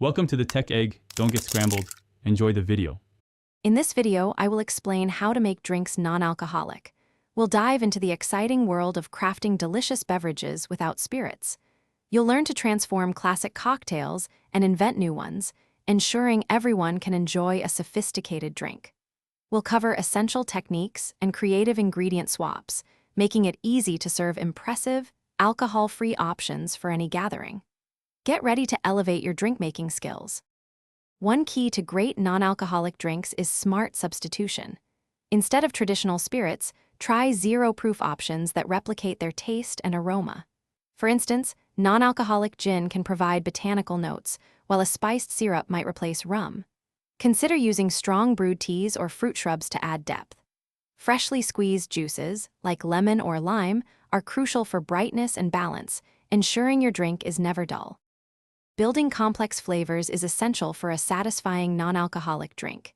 Welcome to the Tech Egg. Don't get scrambled. Enjoy the video. In this video, I will explain how to make drinks non-alcoholic. We'll dive into the exciting world of crafting delicious beverages without spirits. You'll learn to transform classic cocktails and invent new ones, ensuring everyone can enjoy a sophisticated drink. We'll cover essential techniques and creative ingredient swaps, making it easy to serve impressive, alcohol-free options for any gathering. Get ready to elevate your drink-making skills. One key to great non-alcoholic drinks is smart substitution. Instead of traditional spirits, try zero-proof options that replicate their taste and aroma. For instance, non-alcoholic gin can provide botanical notes, while a spiced syrup might replace rum. Consider using strong brewed teas or fruit shrubs to add depth. Freshly squeezed juices, like lemon or lime, are crucial for brightness and balance, ensuring your drink is never dull. Building complex flavors is essential for a satisfying non-alcoholic drink.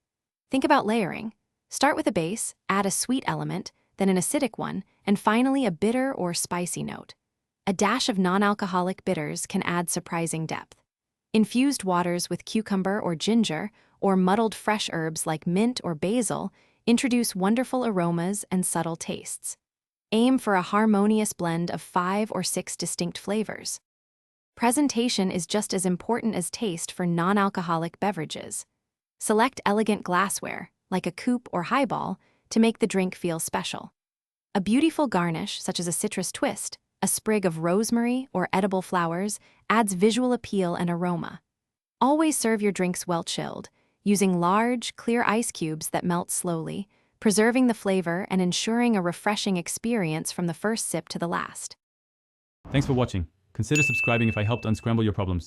Think about layering. Start with a base, add a sweet element, then an acidic one, and finally a bitter or spicy note. A dash of non-alcoholic bitters can add surprising depth. Infused waters with cucumber or ginger, or muddled fresh herbs like mint or basil, introduce wonderful aromas and subtle tastes. Aim for a harmonious blend of 5 or 6 distinct flavors. Presentation is just as important as taste for non-alcoholic beverages. Select elegant glassware, like a coupe or highball, to make the drink feel special. A beautiful garnish, such as a citrus twist, a sprig of rosemary, or edible flowers, adds visual appeal and aroma. Always serve your drinks well chilled, using large, clear ice cubes that melt slowly, preserving the flavor and ensuring a refreshing experience from the first sip to the last. Thanks for watching. Consider subscribing if I helped unscramble your problems.